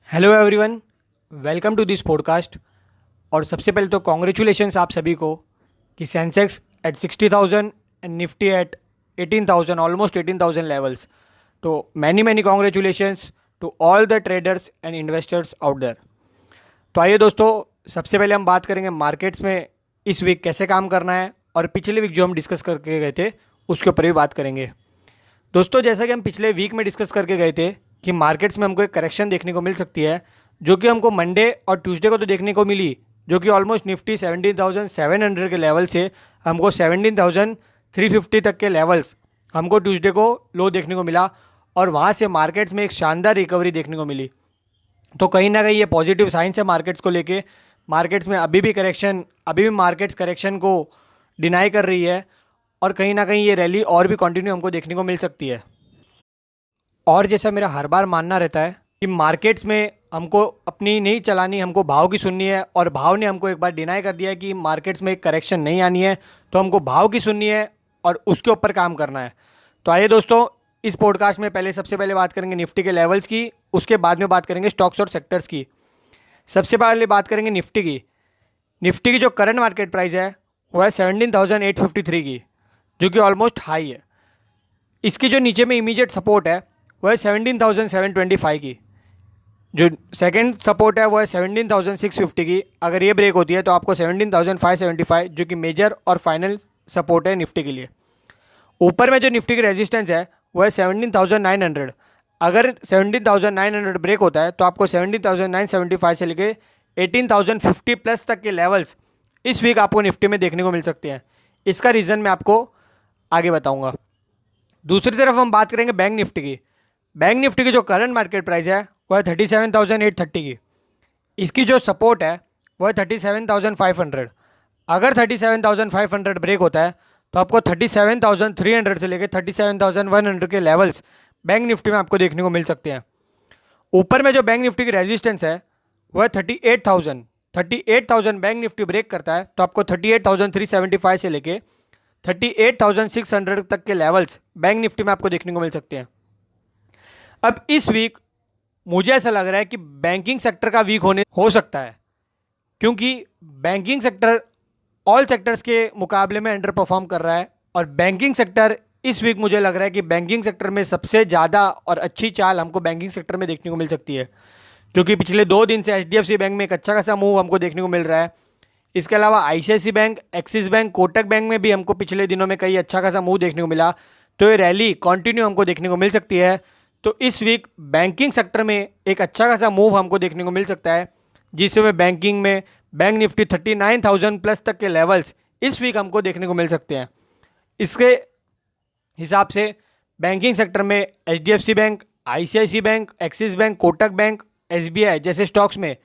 Hello everyone, welcome to this podcast. और सबसे पहले तो कॉन्ग्रेचुलेशंस आप सभी को कि Sensex at 60,000 and Nifty at 18,000, almost 18,000 levels. तो many many congratulations to all the traders and investors out there. तो आइए दोस्तों, सबसे पहले हम बात करेंगे मार्केट्स में इस वीक कैसे काम करना है, और पिछले वीक जो हम डिस्कस करके गए थे उसके ऊपर भी बात करेंगे। दोस्तों, जैसा कि हम पिछले वीक में डिस्कस करके गए थे कि मार्केट्स में हमको एक करेक्शन देखने को मिल सकती है, जो कि हमको मंडे और ट्यूसडे को तो देखने को मिली, जो कि ऑलमोस्ट निफ्टी 17,700 के लेवल से हमको 17,350 तक के लेवल्स हमको ट्यूसडे को लो देखने को मिला, और वहाँ से मार्केट्स में एक शानदार रिकवरी देखने को मिली। तो कहीं ना कहीं ये पॉजिटिव साइंस है मार्केट्स को लेके। मार्केट्स में अभी भी मार्केट्स करेक्शन को डिनाई कर रही है, और कहीं ना कहीं ये रैली और भी कंटिन्यू हमको देखने को मिल सकती है। और जैसा मेरा हर बार मानना रहता है कि मार्केट्स में हमको अपनी नहीं चलानी, हमको भाव की सुननी है, और भाव ने हमको एक बार डिनाई कर दिया है कि मार्केट्स में एक करेक्शन नहीं आनी है, तो हमको भाव की सुननी है और उसके ऊपर काम करना है। तो आइए दोस्तों, इस पॉडकास्ट में सबसे पहले बात करेंगे निफ्टी के लेवल्स की, उसके बाद में बात करेंगे स्टॉक्स और सेक्टर्स की। सबसे पहले बात करेंगे निफ्टी की। निफ्टी की जो करंट मार्केट प्राइस है वो है 17,853 की, जो कि ऑलमोस्ट हाई है। इसकी जो नीचे में इमीडिएट सपोर्ट है वो है 17,725 की। जो सेकंड सपोर्ट है वो है 17,650 की। अगर ये ब्रेक होती है तो आपको 17,575, जो कि मेजर और फाइनल सपोर्ट है निफ्टी के लिए। ऊपर में जो निफ्टी की रेजिस्टेंस है वो है 17,900। अगर 17,900 ब्रेक होता है तो आपको 17,975 से लेके 18,050 प्लस तक के लेवल्स इस वीक आपको निफ्टी में देखने को मिल सकते हैं। इसका रीज़न मैं आपको आगे बताऊंगा। दूसरी तरफ हम बात करेंगे बैंक निफ्टी की। बैंक निफ्टी की जो करंट मार्केट प्राइस है वो है 37,830 की। इसकी जो सपोर्ट है वो है 37,500। अगर 37,500 ब्रेक होता है तो आपको 37,300 से लेकर 37,100 के लेवल्स बैंक निफ्टी में आपको देखने को मिल सकते हैं। ऊपर में जो बैंक निफ्टी की रेजिस्टेंस है वो है 38,000। 38,000 बैंक निफ्टी ब्रेक करता है तो आपको 38,375 से लेके 38,600 तक के लेवल्स बैंक निफ्टी में आपको देखने को मिल सकते हैं। अब इस वीक मुझे ऐसा लग रहा है कि बैंकिंग सेक्टर का वीक होने हो सकता है, क्योंकि बैंकिंग सेक्टर ऑल सेक्टर्स के मुकाबले में अंडर परफॉर्म कर रहा है। और बैंकिंग सेक्टर इस वीक मुझे लग रहा है कि बैंकिंग सेक्टर में सबसे ज़्यादा और अच्छी चाल हमको बैंकिंग सेक्टर में देखने को मिल सकती है, क्योंकि पिछले 2 दिन से HDFC बैंक में एक अच्छा खासा मूव हमको देखने को मिल रहा है। इसके अलावा ICICI bank, axis bank, Kotak bank में भी हमको पिछले दिनों में कई अच्छा खासा मूव देखने को मिला। तो ये रैली कंटिन्यू हमको देखने को मिल सकती है। तो इस वीक बैंकिंग सेक्टर में एक अच्छा खासा मूव हमको देखने को मिल सकता है, जिसमें बैंकिंग में बैंक निफ्टी 39,000 प्लस तक के लेवल्स इस वीक हमको देखने को मिल सकते हैं। इसके हिसाब से बैंकिंग सेक्टर में HDFC bank, ICICI bank, axis bank, Kotak bank, SBI जैसे स्टॉक्स में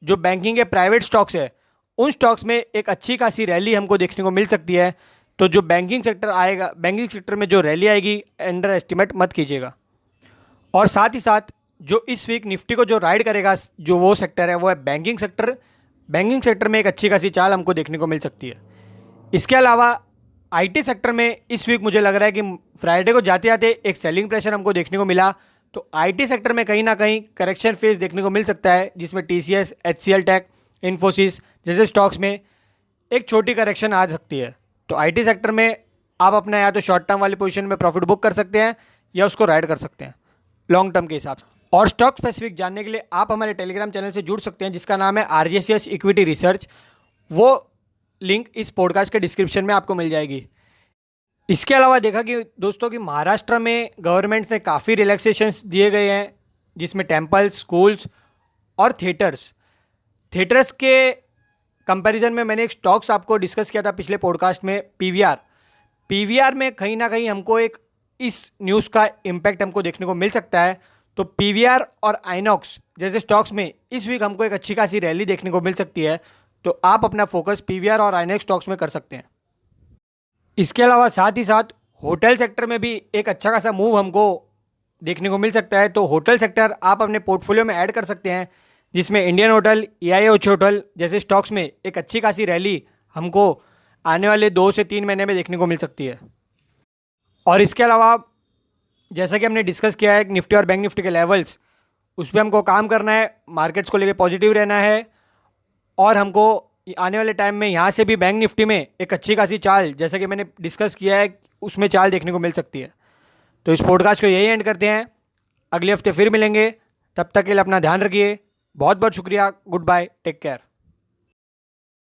जो बैंकिंग के प्राइवेट स्टॉक्स है, उन स्टॉक्स में एक अच्छी खासी रैली हमको देखने को मिल सकती है। तो जो बैंकिंग सेक्टर आएगा, बैंकिंग सेक्टर में जो रैली आएगी, अंडर एस्टिमेट मत कीजिएगा। और साथ ही साथ जो इस वीक निफ्टी को जो राइड करेगा, जो वो सेक्टर है वो है बैंकिंग सेक्टर। बैंकिंग सेक्टर में एक अच्छी खासी चाल हमको देखने को मिल सकती है। इसके अलावा IT सेक्टर में इस वीक मुझे लग रहा है कि फ्राइडे को जाते जाते एक सेलिंग प्रेशर हमको देखने को मिला। तो IT सेक्टर में कहीं ना कहीं करेक्शन फेज देखने को मिल सकता है, जिसमें TCS, HCL टेक, इन्फोसिस जैसे स्टॉक्स में एक छोटी करेक्शन आ सकती है। तो IT सेक्टर में आप अपना या तो शॉर्ट टर्म वाली पोजीशन में प्रॉफिट बुक कर सकते हैं या उसको राइड कर सकते हैं लॉन्ग टर्म के हिसाब से। और स्टॉक स्पेसिफिक जानने के लिए आप हमारे टेलीग्राम चैनल से जुड़ सकते हैं, जिसका नाम है RJCS इक्विटी रिसर्च। वो लिंक इस पॉडकास्ट के डिस्क्रिप्शन में आपको मिल जाएगी। इसके अलावा देखा कि दोस्तों कि महाराष्ट्र में गवर्नमेंट ने काफ़ी रिलैक्सेशंस दिए गए हैं, जिसमें टेम्पल्स, स्कूल्स और थिएटर्स के कंपैरिजन में मैंने एक स्टॉक्स आपको डिस्कस किया था पिछले पॉडकास्ट में, पीवीआर में कहीं ना कहीं हमको एक इस न्यूज़ का इम्पैक्ट हमको देखने को मिल सकता है। तो पीवीआर और आइनॉक्स जैसे स्टॉक्स में इस वीक हमको एक अच्छी खासी रैली देखने को मिल सकती है। तो आप अपना फोकस पीवीआर और आइनॉक्स स्टॉक्स में कर सकते हैं। इसके अलावा साथ ही साथ होटल सेक्टर में भी एक अच्छा खासा मूव हमको देखने को मिल सकता है। तो होटल सेक्टर आप अपने पोर्टफोलियो में ऐड कर सकते हैं, जिसमें इंडियन होटल, EIH होटल जैसे स्टॉक्स में एक अच्छी खासी रैली हमको आने वाले 2 से 3 महीने में देखने को मिल सकती है। और इसके अलावा जैसा कि हमने डिस्कस किया है निफ्टी और बैंक निफ्टी के लेवल्स, उस पर हमको काम करना है, मार्केट्स को लेके पॉजिटिव रहना है, और हमको आने वाले टाइम में यहाँ से भी बैंक निफ्टी में एक अच्छी खासी चाल, जैसा कि मैंने डिस्कस किया है, उसमें चाल देखने को मिल सकती है। तो इस पॉडकास्ट को यही एंड करते हैं, अगले हफ्ते फिर मिलेंगे। तब तक के लिए अपना ध्यान रखिए। बहुत बहुत शुक्रिया। Goodbye, take care.